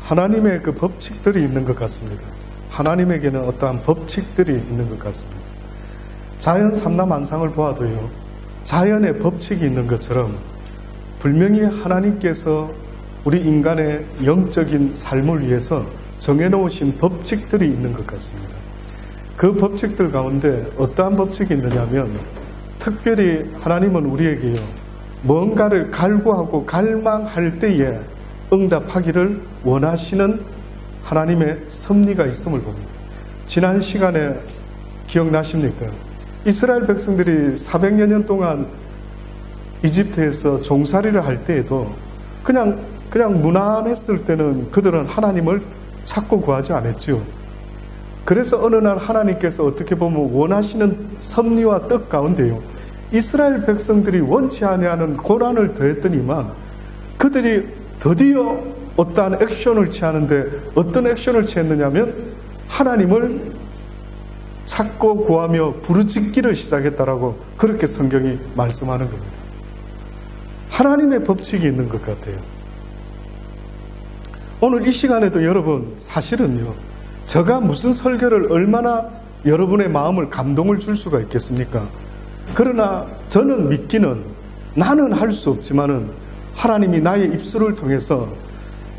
하나님의 그 법칙들이 있는 것 같습니다. 하나님에게는 어떠한 법칙들이 있는 것 같습니다. 자연 삼라만상을 보아도요, 자연의 법칙이 있는 것처럼 분명히 하나님께서 우리 인간의 영적인 삶을 위해서 정해놓으신 법칙들이 있는 것 같습니다. 그 법칙들 가운데 어떠한 법칙이 있느냐면, 특별히 하나님은 우리에게요, 뭔가를 갈구하고 갈망할 때에 응답하기를 원하시는 하나님의 섭리가 있음을 봅니다. 지난 시간에 기억나십니까? 이스라엘 백성들이 400여 년 동안 이집트에서 종살이를 할 때에도 그냥 무난했을 때는 그들은 하나님을 찾고 구하지 않았죠. 그래서 어느 날 하나님께서 어떻게 보면 원하시는 섭리와 뜻 가운데요, 이스라엘 백성들이 원치 아니하는 고난을 더했더니만 그들이 드디어 어떠한 액션을 취하는데, 어떤 액션을 취했느냐면 하나님을 찾고 구하며 부르짖기를 시작했다라고 그렇게 성경이 말씀하는 겁니다. 하나님의 법칙이 있는 것 같아요. 오늘 이 시간에도 여러분, 사실은요, 제가 무슨 설교를 얼마나 여러분의 마음을 감동을 줄 수가 있겠습니까? 그러나 저는 믿기는, 나는 할 수 없지만은 하나님이 나의 입술을 통해서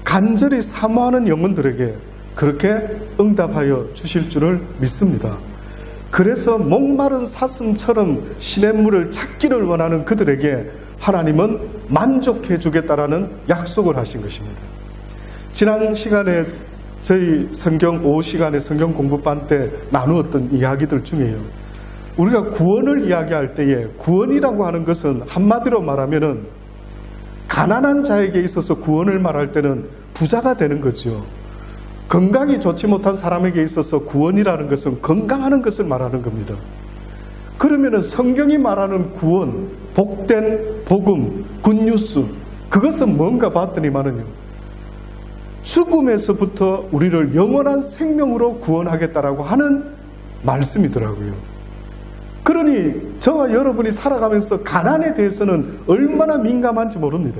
간절히 사모하는 영혼들에게 그렇게 응답하여 주실 줄을 믿습니다. 그래서 목마른 사슴처럼 시냇물을 찾기를 원하는 그들에게 하나님은 만족해 주겠다라는 약속을 하신 것입니다. 지난 시간에 저희 성경 5시간의 성경 공부반 때 나누었던 이야기들 중에요, 우리가 구원을 이야기할 때에 구원이라고 하는 것은 한마디로 말하면은 가난한 자에게 있어서 구원을 말할 때는 부자가 되는 거죠. 건강이 좋지 못한 사람에게 있어서 구원이라는 것은 건강하는 것을 말하는 겁니다. 그러면은 성경이 말하는 구원, 복된 복음, 굿뉴스, 그것은 뭔가 봤더니만은요, 죽음에서부터 우리를 영원한 생명으로 구원하겠다라고 하는 말씀이더라고요. 그러니 저와 여러분이 살아가면서 가난에 대해서는 얼마나 민감한지 모릅니다.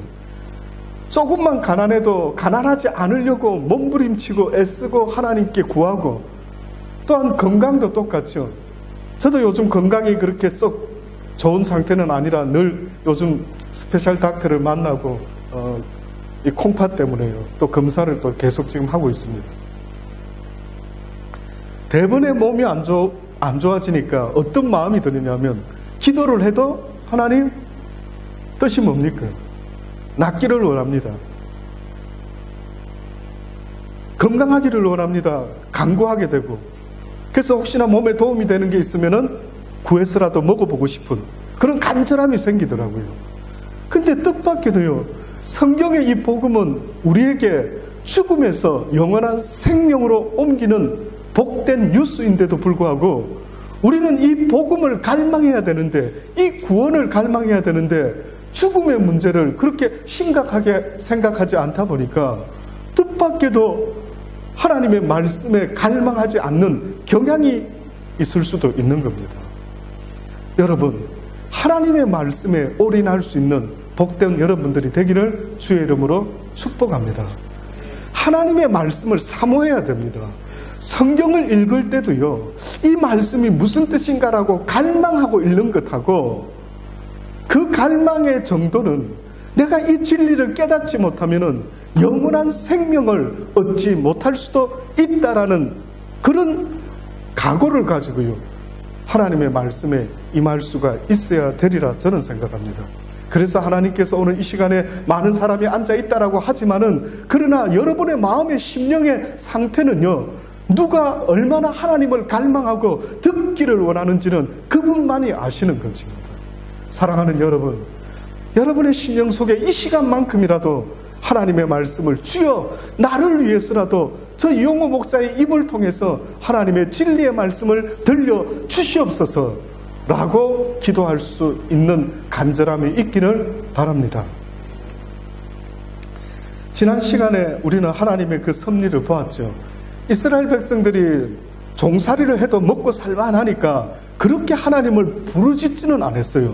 조금만 가난해도 가난하지 않으려고 몸부림치고 애쓰고 하나님께 구하고, 또한 건강도 똑같죠. 저도 요즘 건강이 그렇게 썩 좋은 상태는 아니라 늘 요즘 스페셜 닥터를 만나고 이 콩팥 때문에요, 또 검사를 또 계속 지금 하고 있습니다. 대번에 몸이 안 좋아지니까 어떤 마음이 드느냐면, 기도를 해도 하나님 뜻이 뭡니까? 낫기를 원합니다. 건강하기를 원합니다. 간구하게 되고, 그래서 혹시나 몸에 도움이 되는 게 있으면은 구해서라도 먹어보고 싶은 그런 간절함이 생기더라고요. 근데 뜻밖에도요, 성경의 이 복음은 우리에게 죽음에서 영원한 생명으로 옮기는 복된 뉴스인데도 불구하고 우리는 이 복음을 갈망해야 되는데, 이 구원을 갈망해야 되는데 죽음의 문제를 그렇게 심각하게 생각하지 않다 보니까 뜻밖에도 하나님의 말씀에 갈망하지 않는 경향이 있을 수도 있는 겁니다. 여러분, 하나님의 말씀에 올인할 수 있는 복된 여러분들이 되기를 주의 이름으로 축복합니다. 하나님의 말씀을 사모해야 됩니다. 성경을 읽을 때도요, 이 말씀이 무슨 뜻인가라고 갈망하고 읽는 것하고, 그 갈망의 정도는 내가 이 진리를 깨닫지 못하면은 영원한 생명을 얻지 못할 수도 있다라는 그런 각오를 가지고요, 하나님의 말씀에 임할 수가 있어야 되리라 저는 생각합니다. 그래서 하나님께서 오늘 이 시간에 많은 사람이 앉아 있다라고 하지만은, 그러나 여러분의 마음의 심령의 상태는요, 누가 얼마나 하나님을 갈망하고 듣기를 원하는지는 그분만이 아시는 것입니다. 사랑하는 여러분, 여러분의 심령 속에 이 시간만큼이라도 하나님의 말씀을, 주여 나를 위해서라도 저 이용호 목사의 입을 통해서 하나님의 진리의 말씀을 들려 주시옵소서 라고 기도할 수 있는 간절함이 있기를 바랍니다. 지난 시간에 우리는 하나님의 그 섭리를 보았죠. 이스라엘 백성들이 종살이를 해도 먹고 살만하니까 그렇게 하나님을 부르짖지는 않았어요.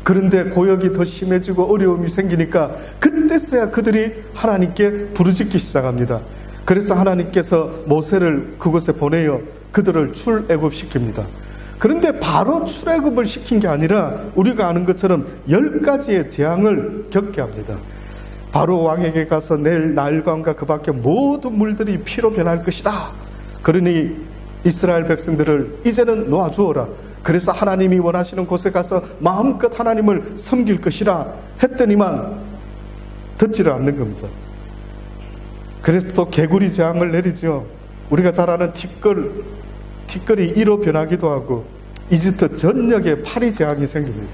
그런데 고역이 더 심해지고 어려움이 생기니까 그때서야 그들이 하나님께 부르짖기 시작합니다. 그래서 하나님께서 모세를 그곳에 보내어 그들을 출애굽시킵니다. 그런데 바로 출애굽을 시킨 게 아니라 우리가 아는 것처럼 10가지의 재앙을 겪게 합니다. 바로 왕에게 가서 내일 나일강과 그 밖에 모든 물들이 피로 변할 것이다. 그러니 이스라엘 백성들을 이제는 놓아주어라. 그래서 하나님이 원하시는 곳에 가서 마음껏 하나님을 섬길 것이라 했더니만 듣지를 않는 겁니다. 그래서 또 개구리 재앙을 내리죠. 우리가 잘 아는 티끌이 이로 변하기도 하고 이집트 전역에 파리 재앙이 생깁니다.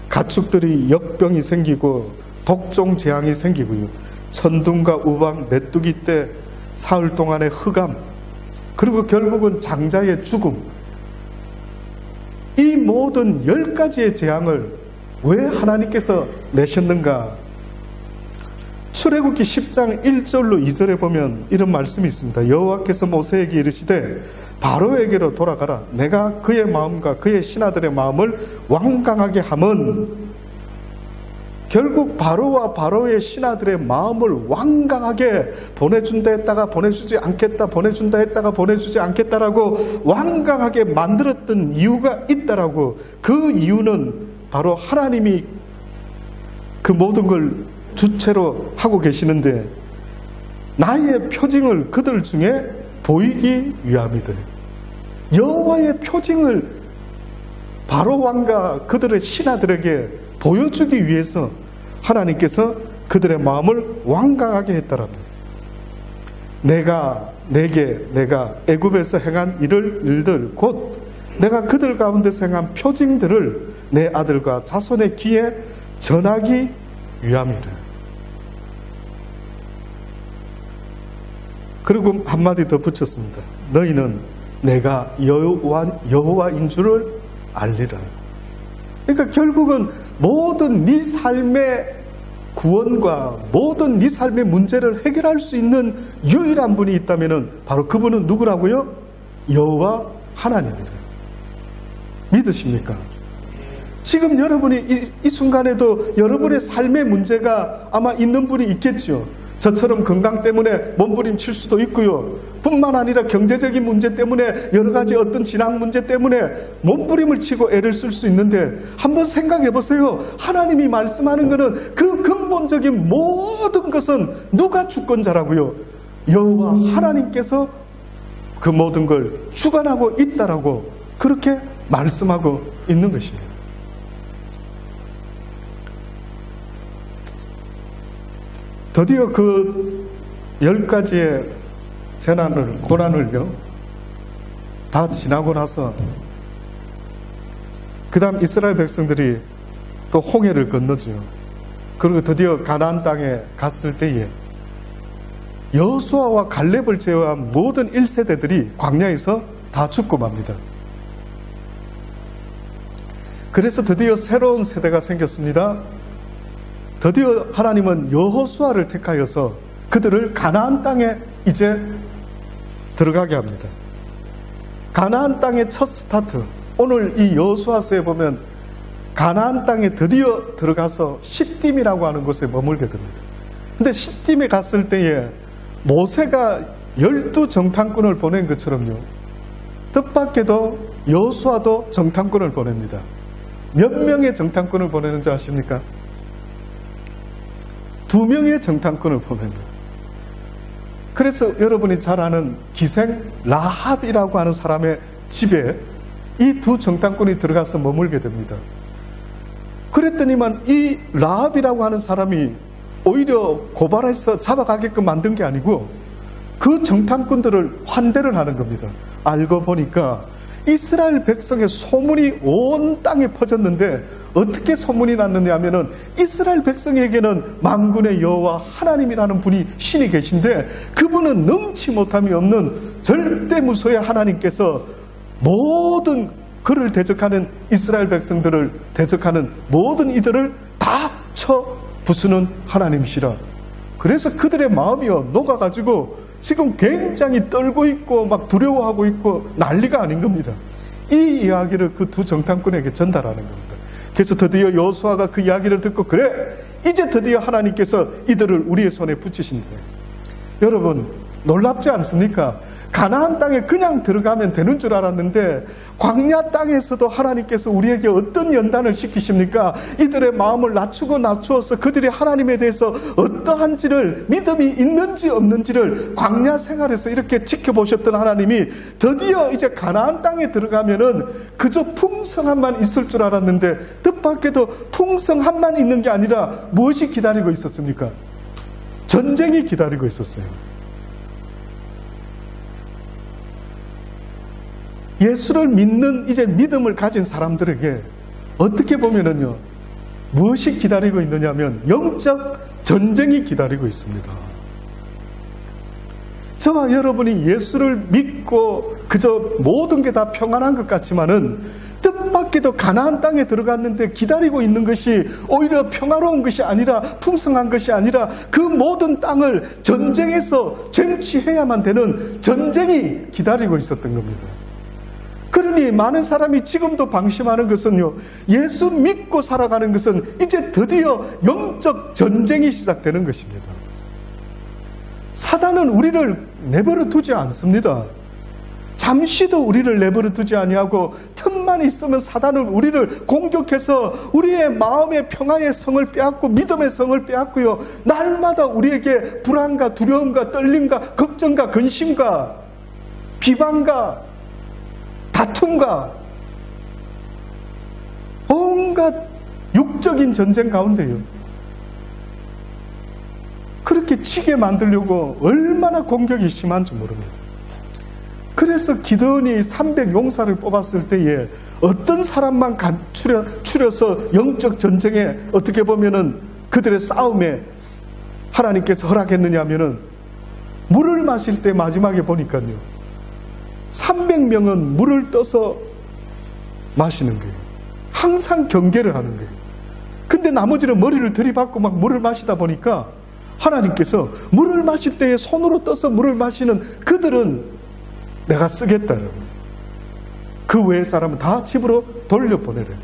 가축들이 역병이 생기고 독종 재앙이 생기고요. 천둥과 우박, 메뚜기 때 사흘 동안의 흑암, 그리고 결국은 장자의 죽음. 이 모든 10가지의 재앙을 왜 하나님께서 내셨는가? 출애굽기 10장 1절로 2절에 보면 이런 말씀이 있습니다. 여호와께서 모세에게 이르시되 바로에게로 돌아가라. 내가 그의 마음과 그의 신하들의 마음을 완강하게 함은, 결국 바로와 바로의 신하들의 마음을 완강하게 보내준다 했다가 보내주지 않겠다, 보내준다 했다가 보내주지 않겠다라고 완강하게 만들었던 이유가 있다라고. 그 이유는 바로 하나님이 그 모든 걸 주체로 하고 계시는데 나의 표징을 그들 중에 보이기 위함이다. 여호와의 표징을 바로 왕과 그들의 신하들에게 보여주기 위해서 하나님께서 그들의 마음을 완강하게 했다랍니다. 내가 애굽에서 행한 일들 곧 내가 그들 가운데서 행한 표징들을 내 아들과 자손의 귀에 전하기 위함이라. 그리고 한마디 더 붙였습니다. 너희는 내가 여호와인 줄을 알리라. 그러니까 결국은 모든 네 삶의 구원과 모든 네 삶의 문제를 해결할 수 있는 유일한 분이 있다면 바로 그분은 누구라고요? 여호와 하나님이래요. 믿으십니까? 지금 여러분이 이 순간에도 여러분의 삶의 문제가 아마 있는 분이 있겠죠. 저처럼 건강 때문에 몸부림칠 수도 있고요. 뿐만 아니라 경제적인 문제 때문에 여러 가지 어떤 진학 문제 때문에 몸부림을 치고 애를 쓸 수 있는데 한번 생각해 보세요. 하나님이 말씀하는 것은 그 근본적인 모든 것은 누가 주권자라고요? 여호와 하나님께서 그 모든 걸 주관하고 있다라고 그렇게 말씀하고 있는 것이에요. 드디어 그 10가지의 재난을, 고난을요, 다 지나고 나서 그 다음 이스라엘 백성들이 또 홍해를 건너죠. 그리고 드디어 가나안 땅에 갔을 때에 여호수아와 갈렙을 제외한 모든 1세대들이 광야에서 다 죽고 맙니다. 그래서 드디어 새로운 세대가 생겼습니다. 드디어 하나님은 여호수아를 택하여서 그들을 가나안 땅에 이제 들어가게 합니다. 가나안 땅의 첫 스타트, 오늘 이 여호수아서에 보면 가나안 땅에 드디어 들어가서 시딤이라고 하는 곳에 머물게 됩니다. 근데 시딤에 갔을 때에 모세가 12정탐꾼을 보낸 것처럼요, 뜻밖에도 여호수아도 정탐꾼을 보냅니다. 몇 명의 정탐꾼을 보내는지 아십니까? 2명의 정탐꾼을 보냅니다. 그래서 여러분이 잘 아는 기생 라합이라고 하는 사람의 집에 이 2 정탐꾼이 들어가서 머물게 됩니다. 그랬더니만 이 라합이라고 하는 사람이 오히려 고발해서 잡아가게끔 만든 게 아니고 그 정탐꾼들을 환대를 하는 겁니다. 알고 보니까 이스라엘 백성의 소문이 온 땅에 퍼졌는데 어떻게 소문이 났느냐 하면은 이스라엘 백성에게는 만군의 여호와 하나님이라는 분이 신이 계신데 그분은 능치 못함이 없는 절대 무소의 하나님께서 모든 그를 대적하는 이스라엘 백성들을 대적하는 모든 이들을 다 쳐 부수는 하나님이시라. 그래서 그들의 마음이요 녹아가지고 지금 굉장히 떨고 있고 막 두려워하고 있고 난리가 아닌 겁니다. 이 이야기를 그 2 정탐꾼에게 전달하는 겁니다. 그래서 드디어 여호수아가 그 이야기를 듣고 그래 이제 드디어 하나님께서 이들을 우리의 손에 붙이신다. 여러분 놀랍지 않습니까? 가나안 땅에 그냥 들어가면 되는 줄 알았는데 광야 땅에서도 하나님께서 우리에게 어떤 연단을 시키십니까? 이들의 마음을 낮추어서 그들이 하나님에 대해서 어떠한지를, 믿음이 있는지 없는지를 광야 생활에서 이렇게 지켜보셨던 하나님이 드디어 이제 가나안 땅에 들어가면은 그저 풍성함만 있을 줄 알았는데 뜻밖에도 풍성함만 있는 게 아니라 무엇이 기다리고 있었습니까? 전쟁이 기다리고 있었어요. 예수를 믿는 이제 믿음을 가진 사람들에게 어떻게 보면은요, 무엇이 기다리고 있느냐면 영적 전쟁이 기다리고 있습니다. 저와 여러분이 예수를 믿고 그저 모든 게 다 평안한 것 같지만은 뜻밖에도 가나안 땅에 들어갔는데 기다리고 있는 것이 오히려 평화로운 것이 아니라, 풍성한 것이 아니라 그 모든 땅을 전쟁에서 쟁취해야만 되는 전쟁이 기다리고 있었던 겁니다. 그러니 많은 사람이 지금도 방심하는 것은요, 예수 믿고 살아가는 것은 이제 드디어 영적 전쟁이 시작되는 것입니다. 사단은 우리를 내버려 두지 않습니다. 잠시도 우리를 내버려 두지 아니하고 틈만 있으면 사단은 우리를 공격해서 우리의 마음의 평화의 성을 빼앗고 믿음의 성을 빼앗고요, 날마다 우리에게 불안과 두려움과 떨림과 걱정과 근심과 비방과 다툼과 온갖 육적인 전쟁 가운데요, 그렇게 치게 만들려고 얼마나 공격이 심한지 모릅니다. 그래서 기드온이 300용사를 뽑았을 때에 어떤 사람만 추려서 영적 전쟁에 어떻게 보면은 그들의 싸움에 하나님께서 허락했느냐 하면은 물을 마실 때 마지막에 보니까요, 300명은 물을 떠서 마시는 거예요. 항상 경계를 하는 거예요. 근데 나머지는 머리를 들이받고 막 물을 마시다 보니까 하나님께서 물을 마실 때에 손으로 떠서 물을 마시는 그들은 내가 쓰겠다는, 그 외의 사람은 다 집으로 돌려보내래요.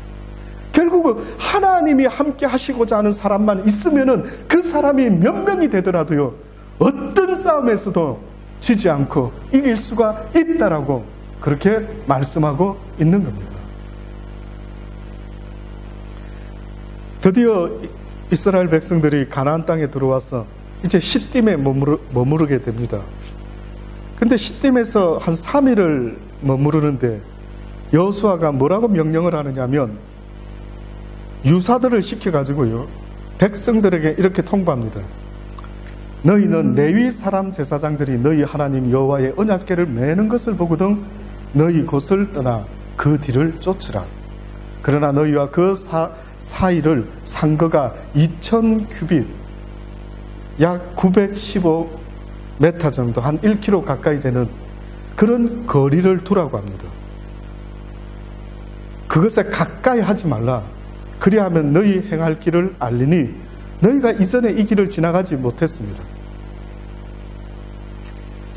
결국은 하나님이 함께 하시고자 하는 사람만 있으면은 그 사람이 몇 명이 되더라도요, 어떤 싸움에서도 지지 않고 이길 수가 있다라고 그렇게 말씀하고 있는 겁니다. 드디어 이스라엘 백성들이 가나안 땅에 들어와서 이제 시딤에 머무르게 됩니다. 근데 시딤에서 한 3일을 머무르는데 여호수아가 뭐라고 명령을 하느냐면 유사들을 시켜가지고요, 백성들에게 이렇게 통보합니다. 너희는 레위 사람 제사장들이 너희 하나님 여호와의 언약궤를 매는 것을 보거든 너희 곳을 떠나 그 뒤를 쫓으라. 그러나 너희와 그 사이를 상거가 2000규빗 약 915m 정도, 한 1km 가까이 되는 그런 거리를 두라고 합니다. 그것에 가까이 하지 말라. 그리하면 너희 행할 길을 알리니 너희가 이전에 이 길을 지나가지 못했습니다.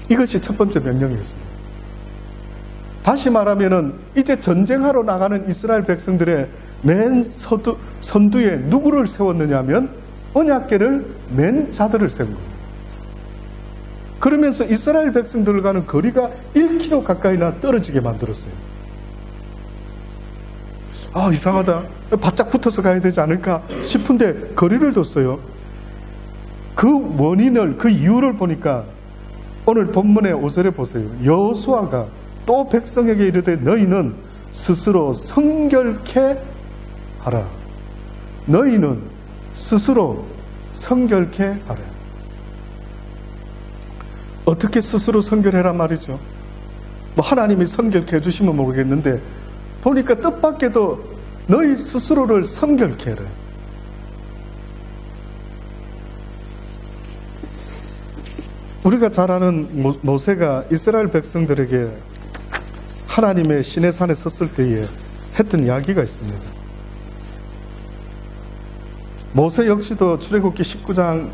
이것이 첫 번째 명령이었습니다. 다시 말하면은 이제 전쟁하러 나가는 이스라엘 백성들의 맨 선두에 누구를 세웠느냐 하면 언약궤를 맨 자들을 세운 겁니다. 그러면서 이스라엘 백성들과는 거리가 1km 가까이나 떨어지게 만들었어요. 아, 이상하다. 바짝 붙어서 가야 되지 않을까 싶은데 거리를 뒀어요. 그 원인을, 그 이유를 보니까 오늘 본문의 5절에 보세요. 여호수아가 또 백성에게 이르되 너희는 스스로 성결케 하라. 너희는 스스로 성결케 하라. 어떻게 스스로 성결해란 말이죠? 뭐 하나님이 성결케 해주시면 모르겠는데 보니까 뜻밖에도 너희 스스로를 성결케 해라. 우리가 잘 아는 모세가 이스라엘 백성들에게 하나님의 시내산에 섰을 때에 했던 이야기가 있습니다. 모세 역시도 출애굽기 19장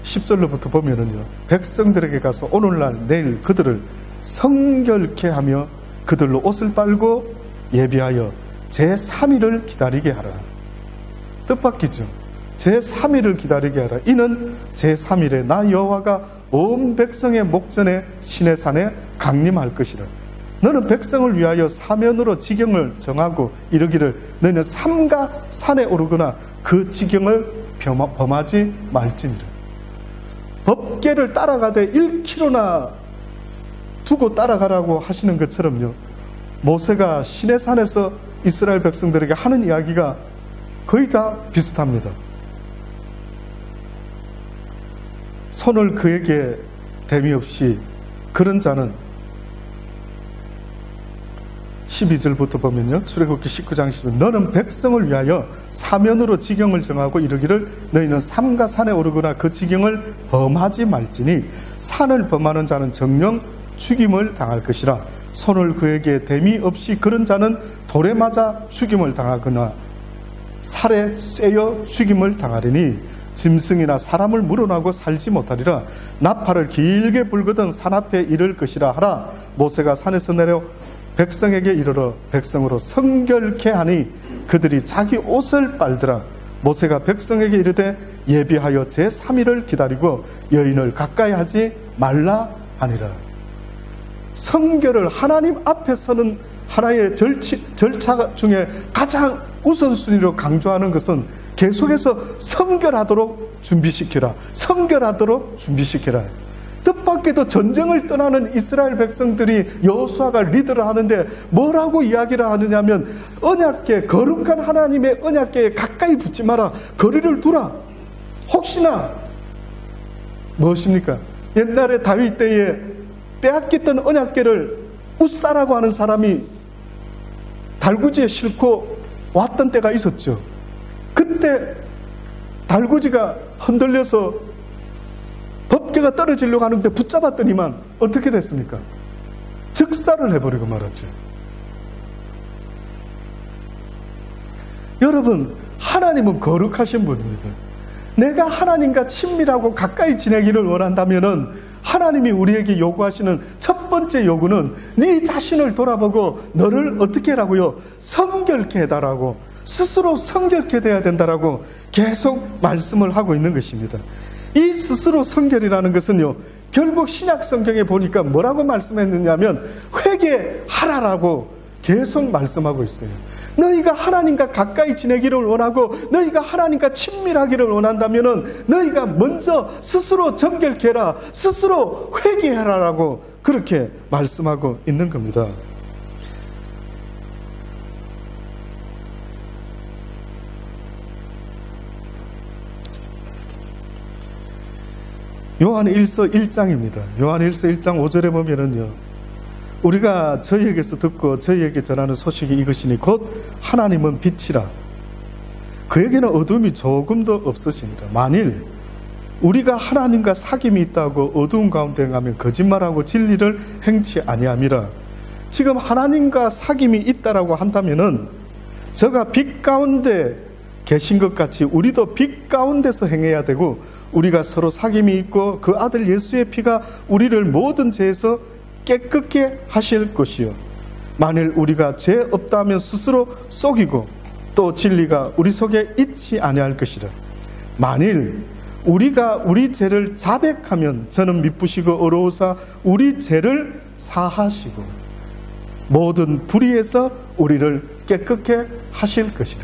10절로부터 보면은요, 백성들에게 가서 오늘날 내일 그들을 성결케 하며 그들로 옷을 빨고 예비하여 제3일을 기다리게 하라. 뜻밖이죠. 제3일을 기다리게 하라. 이는 제3일에 나 여호와가 온 백성의 목전에 시내산에 강림할 것이라. 너는 백성을 위하여 사면으로 지경을 정하고 이르기를 너희는 삼가 산에 오르거나 그 지경을 범하지 말지니라. 법궤를 따라가되 1km나 두고 따라가라고 하시는 것처럼요, 모세가 시내산에서 이스라엘 백성들에게 하는 이야기가 거의 다 비슷합니다. 손을 그에게 댐이 없이 그런 자는 12절부터 보면요, 출애굽기 19장 10절 너는 백성을 위하여 사면으로 지경을 정하고 이르기를 너희는 삼가 산에 오르거나 그 지경을 범하지 말지니 산을 범하는 자는 정령 죽임을 당할 것이라. 손을 그에게 댐이 없이 그런 자는 돌에 맞아 죽임을 당하거나 살에 쇠여 죽임을 당하리니 짐승이나 사람을 물어나고 살지 못하리라. 나팔을 길게 불거든 산 앞에 이를 것이라 하라. 모세가 산에서 내려 백성에게 이르러 백성으로 성결케 하니 그들이 자기 옷을 빨더라. 모세가 백성에게 이르되 예비하여 제3일을 기다리고 여인을 가까이 하지 말라 하니라. 성결을 하나님 앞에서는 하나의 절차 중에 가장 우선순위로 강조하는 것은 계속해서 성결하도록 준비시키라, 성결하도록 준비시키라. 뜻밖에도 전쟁을 떠나는 이스라엘 백성들이 여호수아가 리더를 하는데 뭐라고 이야기를 하느냐면 언약궤, 거룩한 하나님의 언약궤에 가까이 붙지 마라, 거리를 두라. 혹시나 무엇입니까? 옛날에 다윗 때에 빼앗겼던 언약궤를 웃사라고 하는 사람이 달구지에 싣고 왔던 때가 있었죠. 그때 달구지가 흔들려서 법궤가 떨어지려고 하는데 붙잡았더니만 어떻게 됐습니까? 즉사를 해버리고 말았죠. 여러분, 하나님은 거룩하신 분입니다. 내가 하나님과 친밀하고 가까이 지내기를 원한다면은 하나님이 우리에게 요구하시는 첫 번째 요구는 네 자신을 돌아보고 너를 어떻게 하라고요? 성결케 해달라고, 스스로 성결케 돼야 된다라고 계속 말씀을 하고 있는 것입니다. 이 스스로 성결이라는 것은요, 결국 신약 성경에 보니까 뭐라고 말씀했느냐면 회개하라라고 계속 말씀하고 있어요. 너희가 하나님과 가까이 지내기를 원하고 너희가 하나님과 친밀하기를 원한다면은 너희가 먼저 스스로 정결케 해라, 스스로 회개하라라고 그렇게 말씀하고 있는 겁니다. 요한일서 1장입니다. 요한일서 1장 5절에 보면은요, 우리가 저희에게서 듣고 저희에게 전하는 소식이 이것이니 곧 하나님은 빛이라 그에게는 어둠이 조금도 없으시니라. 만일 우리가 하나님과 사귐이 있다고 어두운 가운데 가면 거짓말하고 진리를 행치 아니함이라. 지금 하나님과 사귐이 있다라고 한다면은 저가 빛 가운데 계신 것 같이 우리도 빛 가운데서 행해야 되고, 우리가 서로 사귐이 있고 그 아들 예수의 피가 우리를 모든 죄에서 깨끗게 하실 것이요, 만일 우리가 죄 없다면 스스로 속이고 또 진리가 우리 속에 있지 아니할 것이라. 만일 우리가 우리 죄를 자백하면 저는 미쁘시고 어로우사 우리 죄를 사하시고 모든 불의에서 우리를 깨끗게 하실 것이라.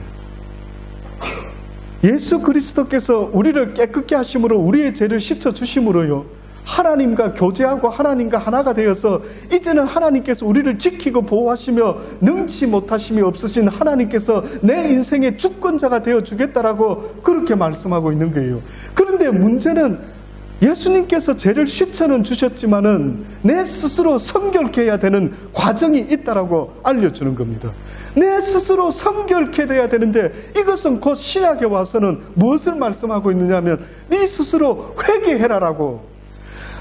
예수 그리스도께서 우리를 깨끗게 하심으로 우리의 죄를 씻어주심으로요, 하나님과 교제하고 하나님과 하나가 되어서 이제는 하나님께서 우리를 지키고 보호하시며 능치 못하심이 없으신 하나님께서 내 인생의 주권자가 되어주겠다라고 그렇게 말씀하고 있는 거예요. 그런데 문제는 예수님께서 죄를 씻어는 주셨지만은 내 스스로 성결케 해야 되는 과정이 있다라고 알려주는 겁니다. 내 스스로 성결케 돼야 되는데 이것은 곧 신약에 와서는 무엇을 말씀하고 있느냐면 네 스스로 회개해라라고.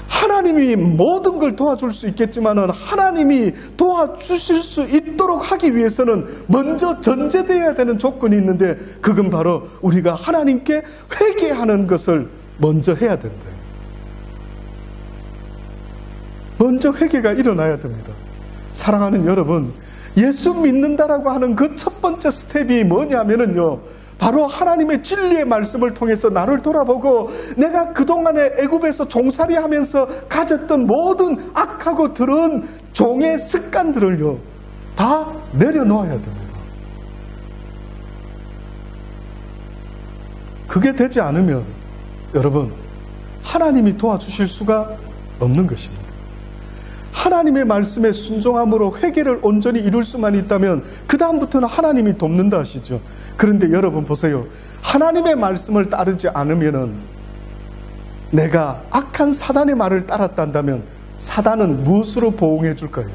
하나님이 모든 걸 도와줄 수 있겠지만은 하나님이 도와주실 수 있도록 하기 위해서는 먼저 전제되어야 되는 조건이 있는데 그건 바로 우리가 하나님께 회개하는 것을 먼저 해야 된다. 먼저 회개가 일어나야 됩니다. 사랑하는 여러분, 예수 믿는다라고 하는 그 첫 번째 스텝이 뭐냐면은요, 바로 하나님의 진리의 말씀을 통해서 나를 돌아보고 내가 그동안에 애굽에서 종살이하면서 가졌던 모든 악하고 더러운 종의 습관들을요 다 내려놓아야 됩니다. 그게 되지 않으면 여러분 하나님이 도와주실 수가 없는 것입니다. 하나님의 말씀에 순종함으로 회개를 온전히 이룰 수만 있다면 그 다음부터는 하나님이 돕는다 하시죠. 그런데 여러분 보세요. 하나님의 말씀을 따르지 않으면은 내가 악한 사단의 말을 따랐단다면 사단은 무엇으로 보응해 줄까요?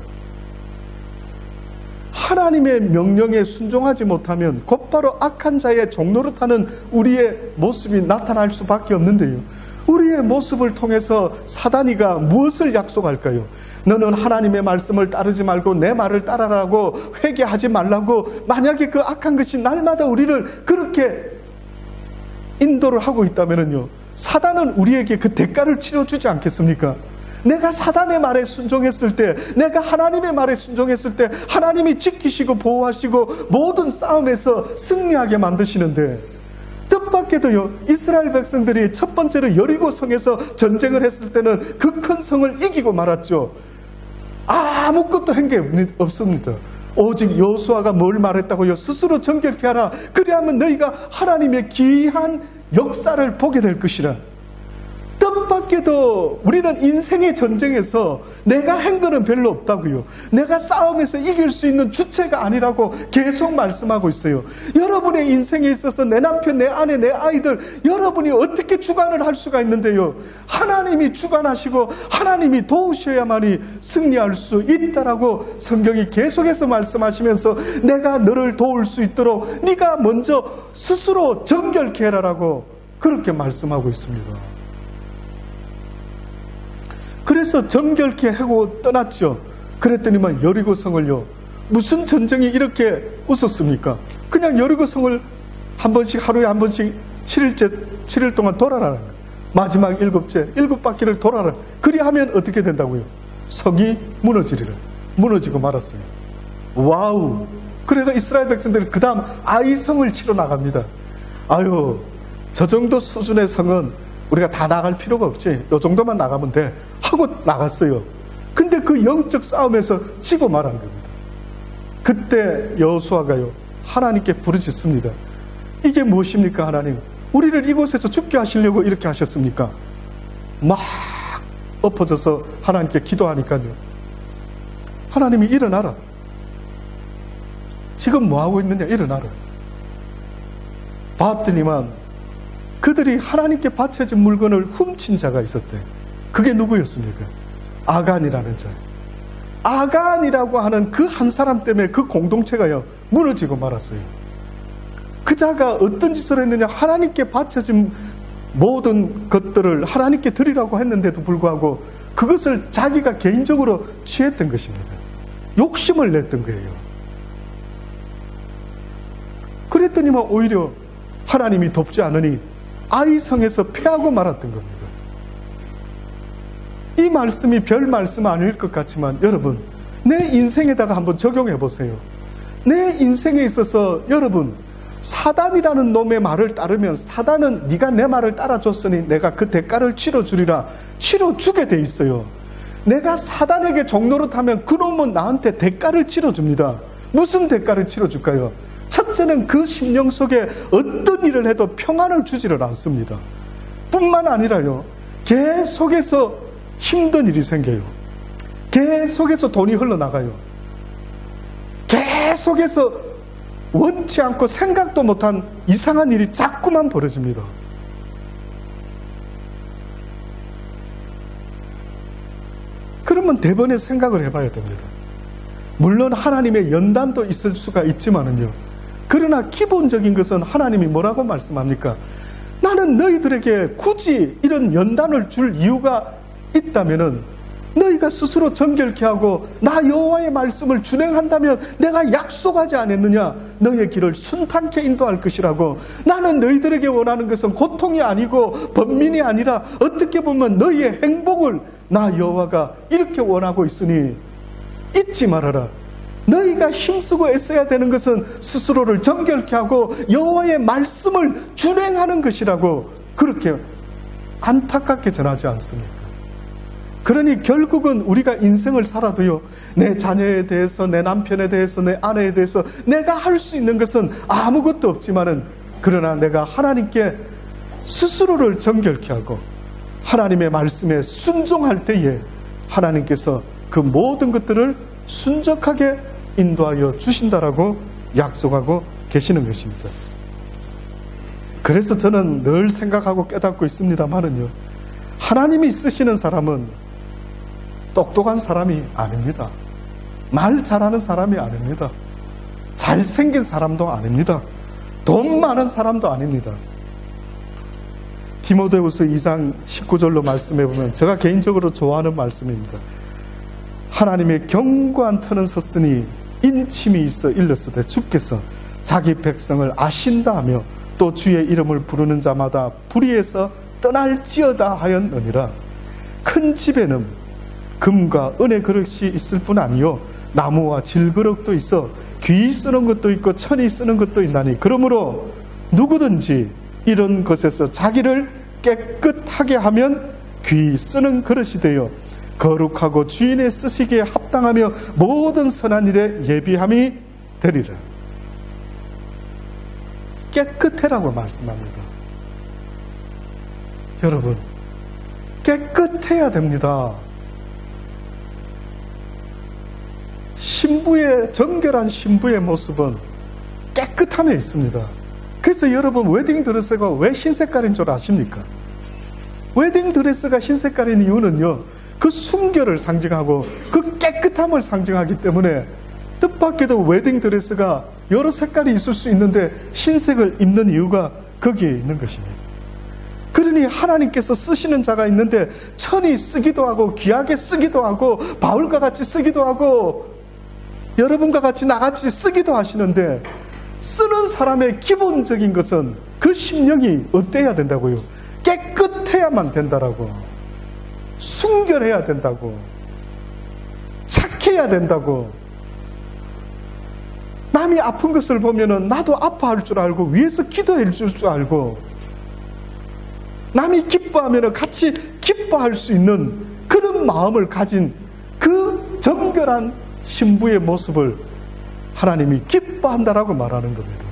하나님의 명령에 순종하지 못하면 곧바로 악한 자의 종노릇하는 우리의 모습이 나타날 수밖에 없는데요. 우리의 모습을 통해서 사단이가 무엇을 약속할까요? 너는 하나님의 말씀을 따르지 말고 내 말을 따라라고 회개하지 말라고 만약에 그 악한 것이 날마다 우리를 그렇게 인도를 하고 있다면요 사단은 우리에게 그 대가를 치러주지 않겠습니까? 내가 사단의 말에 순종했을 때 내가 하나님의 말에 순종했을 때 하나님이 지키시고 보호하시고 모든 싸움에서 승리하게 만드시는데 뜻밖에도요 이스라엘 백성들이 첫 번째로 여리고 성에서 전쟁을 했을 때는 그 큰 성을 이기고 말았죠. 아무것도 한 게 없습니다. 오직 여호수아가 뭘 말했다고요? 스스로 정결케 하라. 그리하면 너희가 하나님의 기이한 역사를 보게 될 것이라. 뜻밖에도 우리는 인생의 전쟁에서 내가 한 거는 별로 없다고요. 내가 싸움에서 이길 수 있는 주체가 아니라고 계속 말씀하고 있어요. 여러분의 인생에 있어서 내 남편, 내 아내, 내 아이들 여러분이 어떻게 주관을 할 수가 있는데요. 하나님이 주관하시고 하나님이 도우셔야만이 승리할 수 있다라고 성경이 계속해서 말씀하시면서 내가 너를 도울 수 있도록 네가 먼저 스스로 정결케 해라라고 그렇게 말씀하고 있습니다. 그래서 정결케 하고 떠났죠. 그랬더니만 여리고성을요 무슨 전쟁이 이렇게 웃었습니까? 그냥 여리고성을 한 번씩 하루에 한 번씩 7일 동안 돌아라. 마지막 7째 7바퀴를 돌아라. 그리하면 어떻게 된다고요? 성이 무너지리라. 무너지고 말았어요. 와우. 그래서 이스라엘 백성들이 그 다음 아이성을 치러 나갑니다. 아유 저 정도 수준의 성은 우리가 다 나갈 필요가 없지. 이 정도만 나가면 돼. 하고 나갔어요. 근데 그 영적 싸움에서 지고 말한 겁니다. 그때 여호수아가요 하나님께 부르짖습니다. 이게 무엇입니까 하나님? 우리를 이곳에서 죽게 하시려고 이렇게 하셨습니까? 막 엎어져서 하나님께 기도하니까요. 하나님이 일어나라. 지금 뭐하고 있느냐 일어나라. 봤더니만 그들이 하나님께 바쳐진 물건을 훔친 자가 있었대. 그게 누구였습니까? 아간이라는 자. 아간이라고 하는 그 한 사람 때문에 그 공동체가요 무너지고 말았어요. 그 자가 어떤 짓을 했느냐? 하나님께 바쳐진 모든 것들을 하나님께 드리라고 했는데도 불구하고 그것을 자기가 개인적으로 취했던 것입니다. 욕심을 냈던 거예요. 그랬더니만 오히려 하나님이 돕지 않으니 아이성에서 패하고 말았던 겁니다. 이 말씀이 별 말씀 아닐 것 같지만 여러분 내 인생에다가 한번 적용해 보세요. 내 인생에 있어서 여러분 사단이라는 놈의 말을 따르면 사단은 네가 내 말을 따라줬으니 내가 그 대가를 치러주리라. 치러주게 돼 있어요. 내가 사단에게 종노릇하면 그 놈은 나한테 대가를 치러줍니다. 무슨 대가를 치러줄까요? 첫째는 그 심령 속에 어떤 일을 해도 평안을 주지를 않습니다. 뿐만 아니라요 계속해서 힘든 일이 생겨요. 계속해서 돈이 흘러나가요. 계속해서 원치 않고 생각도 못한 이상한 일이 자꾸만 벌어집니다. 그러면 대번에 생각을 해봐야 됩니다. 물론 하나님의 연단도 있을 수가 있지만은요. 그러나 기본적인 것은 하나님이 뭐라고 말씀합니까? 나는 너희들에게 굳이 이런 연단을 줄 이유가 있다면은 너희가 스스로 정결케 하고 나 여호와의 말씀을 준행한다면 내가 약속하지 않았느냐? 너희의 길을 순탄케 인도할 것이라고. 나는 너희들에게 원하는 것은 고통이 아니고 번민이 아니라 어떻게 보면 너희의 행복을 나 여호와가 이렇게 원하고 있으니 잊지 말아라. 너희가 힘쓰고 애써야 되는 것은 스스로를 정결케 하고 여호와의 말씀을 준행하는 것이라고 그렇게 안타깝게 전하지 않습니까? 그러니 결국은 우리가 인생을 살아도요, 내 자녀에 대해서, 내 남편에 대해서, 내 아내에 대해서 내가 할 수 있는 것은 아무것도 없지만은, 그러나 내가 하나님께 스스로를 정결케 하고 하나님의 말씀에 순종할 때에 하나님께서 그 모든 것들을 순적하게 인도하여 주신다라고 약속하고 계시는 것입니다. 그래서 저는 늘 생각하고 깨닫고 있습니다만은요, 하나님이 쓰시는 사람은 똑똑한 사람이 아닙니다. 말 잘하는 사람이 아닙니다. 잘생긴 사람도 아닙니다. 돈 많은 사람도 아닙니다. 디모데후서 2장 19절로 말씀해 보면 제가 개인적으로 좋아하는 말씀입니다. 하나님의 견고한 터는 섰으니 인침이 있어 일렀으되 주께서 자기 백성을 아신다 하며 또 주의 이름을 부르는 자마다 불의에서 떠날지어다 하였느니라. 큰 집에는 금과 은의 그릇이 있을 뿐 아니요 나무와 질그릇도 있어 귀 쓰는 것도 있고 천이 쓰는 것도 있나니 그러므로 누구든지 이런 것에서 자기를 깨끗하게 하면 귀 쓰는 그릇이 되어 거룩하고 주인의 쓰시기에 합당하며 모든 선한 일에 예비함이 되리라. 깨끗해라고 말씀합니다. 여러분, 깨끗해야 됩니다. 신부의, 정결한 신부의 모습은 깨끗함에 있습니다. 그래서 여러분, 웨딩드레스가 왜 흰색깔인 줄 아십니까? 웨딩드레스가 흰색깔인 이유는요, 그 순결을 상징하고 그 깨끗함을 상징하기 때문에, 뜻밖에도 웨딩드레스가 여러 색깔이 있을 수 있는데 흰색을 입는 이유가 거기에 있는 것입니다. 그러니 하나님께서 쓰시는 자가 있는데 천이 쓰기도 하고 귀하게 쓰기도 하고 바울과 같이 쓰기도 하고 여러분과 같이 나같이 쓰기도 하시는데, 쓰는 사람의 기본적인 것은 그 심령이 어때야 된다고요? 깨끗해야만 된다라고, 순결해야 된다고, 착해야 된다고. 남이 아픈 것을 보면은 나도 아파할 줄 알고 위에서 기도해 줄 줄 알고, 남이 기뻐하면 같이 기뻐할 수 있는 그런 마음을 가진 그 정결한 신부의 모습을 하나님이 기뻐한다라고 말하는 겁니다.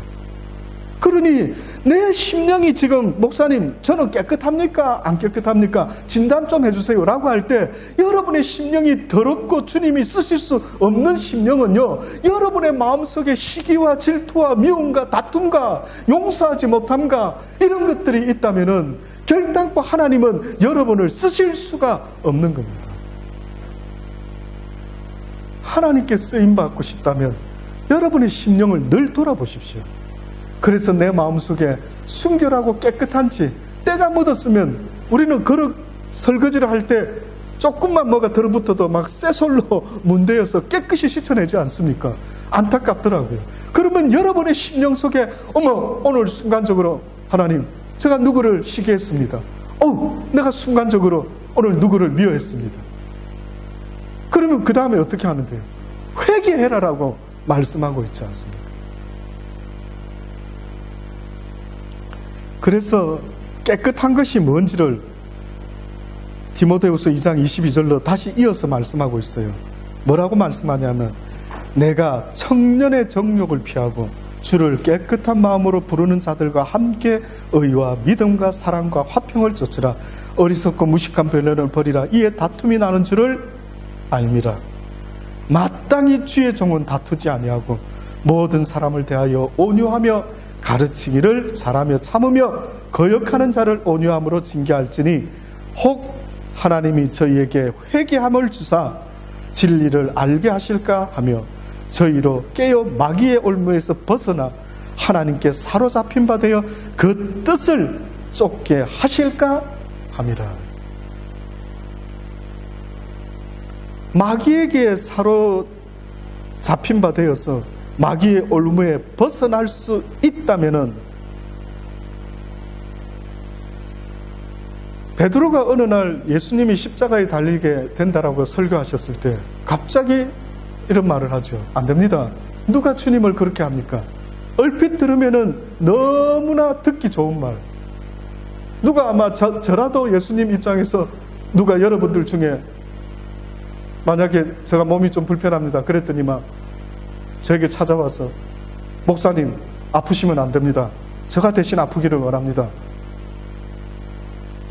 그러니 내 심령이 지금, 목사님 저는 깨끗합니까? 안 깨끗합니까? 진단 좀 해주세요 라고 할 때, 여러분의 심령이 더럽고 주님이 쓰실 수 없는 심령은요, 여러분의 마음속에 시기와 질투와 미움과 다툼과 용서하지 못함과 이런 것들이 있다면은 결단코 하나님은 여러분을 쓰실 수가 없는 겁니다. 하나님께 쓰임받고 싶다면 여러분의 심령을 늘 돌아보십시오. 그래서 내 마음속에 순결하고 깨끗한지, 때가 묻었으면 우리는 그릇 설거지를 할 때 조금만 뭐가 들어붙어도 막 쇠솔로 문대어서 깨끗이 씻어내지 않습니까? 안타깝더라고요. 그러면 여러분의 심령 속에, 어머, 오늘 순간적으로 하나님, 제가 누구를 시기했습니다. 내가 순간적으로 오늘 누구를 미워했습니다. 그러면 그 다음에 어떻게 하는데요? 회개해라라고 말씀하고 있지 않습니까? 그래서 깨끗한 것이 뭔지를 디모데후서 2장 22절로 다시 이어서 말씀하고 있어요. 뭐라고 말씀하냐면, 내가 청년의 정욕을 피하고 주를 깨끗한 마음으로 부르는 자들과 함께 의와 믿음과 사랑과 화평을 쫓으라. 어리석고 무식한 변론을 버리라. 이에 다툼이 나는 줄을 알미라. 마땅히 주의 종은 다투지 아니하고 모든 사람을 대하여 온유하며 가르치기를 잘하며 참으며 거역하는 자를 온유함으로 징계할지니, 혹 하나님이 저희에게 회개함을 주사 진리를 알게 하실까 하며 저희로 깨어 마귀의 올무에서 벗어나 하나님께 사로잡힌 바 되어 그 뜻을 쫓게 하실까 함이라. 마귀에게 사로잡힌 바 되어서 마귀의 올무에 벗어날 수 있다면은, 베드로가 어느 날 예수님이 십자가에 달리게 된다라고 설교하셨을 때 갑자기 이런 말을 하죠. 안 됩니다. 누가 주님을 그렇게 합니까? 얼핏 들으면은 너무나 듣기 좋은 말. 누가 아마 저라도 예수님 입장에서 누가 여러분들 중에 만약에 제가 몸이 좀 불편합니다. 그랬더니만 저에게 찾아와서 목사님 아프시면 안 됩니다. 제가 대신 아프기를 원합니다.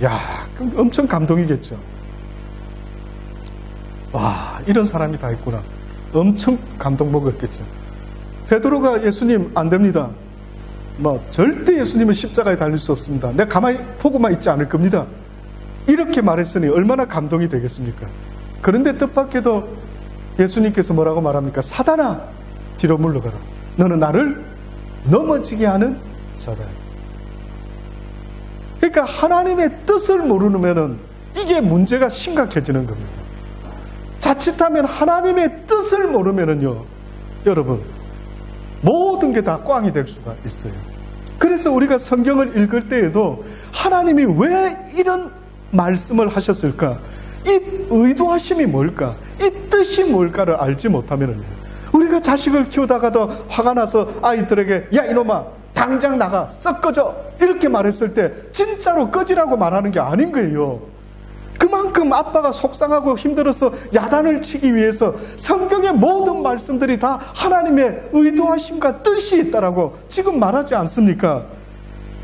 야, 그럼 엄청 감동이겠죠. 와, 이런 사람이 다 있구나. 엄청 감동 먹었겠죠. 베드로가 예수님 안 됩니다. 절대 예수님은 십자가에 달릴 수 없습니다. 내가 가만히 보고만 있지 않을 겁니다. 이렇게 말했으니 얼마나 감동이 되겠습니까? 그런데 뜻밖에도 예수님께서 뭐라고 말합니까? 사단아, 뒤로 물러가라. 너는 나를 넘어지게 하는 자다. 그러니까 하나님의 뜻을 모르면은 이게 문제가 심각해지는 겁니다. 자칫하면 하나님의 뜻을 모르면은요, 여러분, 모든 게 다 꽝이 될 수가 있어요. 그래서 우리가 성경을 읽을 때에도 하나님이 왜 이런 말씀을 하셨을까? 이 의도하심이 뭘까? 이 뜻이 뭘까를 알지 못하면은요, 우리가 자식을 키우다가도 화가 나서 아이들에게 야 이놈아 당장 나가 썩 꺼져 이렇게 말했을 때 진짜로 꺼지라고 말하는 게 아닌 거예요. 그만큼 아빠가 속상하고 힘들어서 야단을 치기 위해서 성경의 모든 말씀들이 다 하나님의 의도하심과 뜻이 있다라고 지금 말하지 않습니까?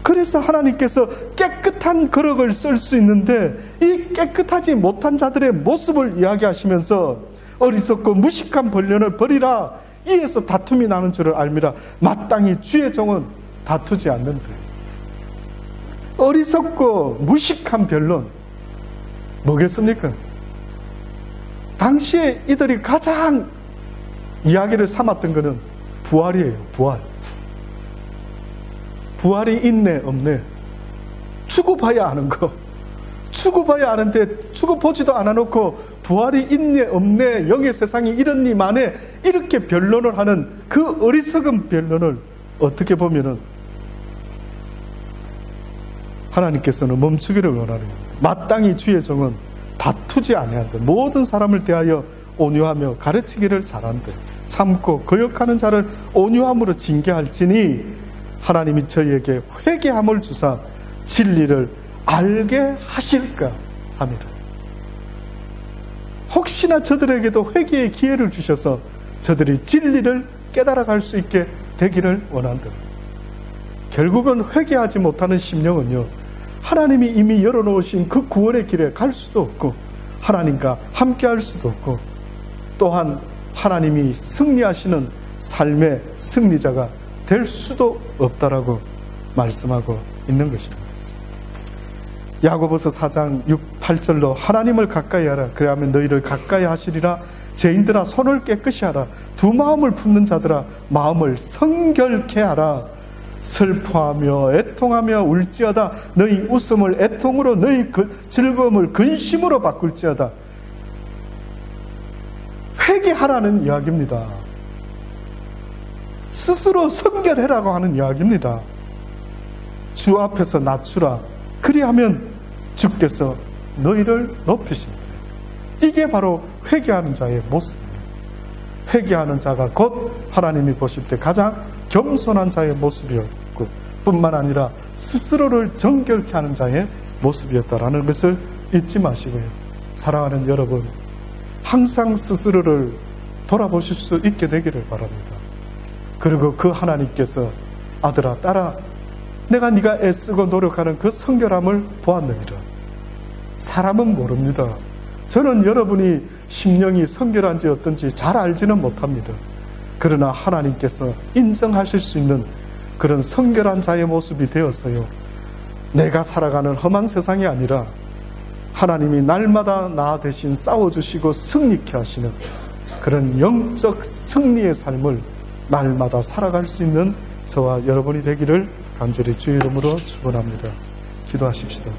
그래서 하나님께서 깨끗한 거룩을 쓸 수 있는데 이 깨끗하지 못한 자들의 모습을 이야기하시면서 어리석고 무식한 번련을 버리라. 이에서 다툼이 나는 줄을 알미라. 마땅히 주의 종은 다투지 않는다. 어리석고 무식한 변론 뭐겠습니까? 당시에 이들이 가장 이야기를 삼았던 것은 부활이에요. 부활. 부활이 있네 없네. 죽어봐야 아는 거. 죽어봐야 아는데 죽어보지도 않아놓고 부활이 있네 없네 영의 세상이 이렇니 만에 이렇게 변론을 하는 그 어리석은 변론을 어떻게 보면은 하나님께서는 멈추기를 원하는 겁니다. 마땅히 주의 종은 다투지 아니한다. 모든 사람을 대하여 온유하며 가르치기를 잘한다. 참고 거역하는 자를 온유함으로 징계할지니 하나님이 저희에게 회개함을 주사 진리를 알게 하실까 합니다. 혹시나 저들에게도 회개의 기회를 주셔서 저들이 진리를 깨달아갈 수 있게 되기를 원한다. 결국은 회개하지 못하는 심령은요, 하나님이 이미 열어놓으신 그 구원의 길에 갈 수도 없고 하나님과 함께할 수도 없고 또한 하나님이 승리하시는 삶의 승리자가 될 수도 없다라고 말씀하고 있는 것입니다. 야고보서 4장 6, 8절로 하나님을 가까이 하라. 그래야면 너희를 가까이 하시리라. 죄인들아 손을 깨끗이 하라. 두 마음을 품는 자들아 마음을 성결케 하라. 슬퍼하며 애통하며 울지어다. 너희 웃음을 애통으로 너희 즐거움을 근심으로 바꿀지어다. 회개하라는 이야기입니다. 스스로 성결해라고 하는 이야기입니다. 주 앞에서 낮추라. 그리하면 주께서 너희를 높이신다. 이게 바로 회개하는 자의 모습이에요. 회개하는 자가 곧 하나님이 보실 때 가장 겸손한 자의 모습이었고 뿐만 아니라 스스로를 정결케 하는 자의 모습이었다라는 것을 잊지 마시고요. 사랑하는 여러분, 항상 스스로를 돌아보실 수 있게 되기를 바랍니다. 그리고 그 하나님께서 아들아 딸아 내가 네가 애쓰고 노력하는 그 성결함을 보았느니라. 사람은 모릅니다. 저는 여러분이 심령이 성결한지 어떤지 잘 알지는 못합니다. 그러나 하나님께서 인정하실 수 있는 그런 성결한 자의 모습이 되었어요. 내가 살아가는 험한 세상이 아니라 하나님이 날마다 나 대신 싸워주시고 승리케 하시는 그런 영적 승리의 삶을 날마다 살아갈 수 있는 저와 여러분이 되기를 간절히 주의 이름으로 축원합니다. 기도하십시다.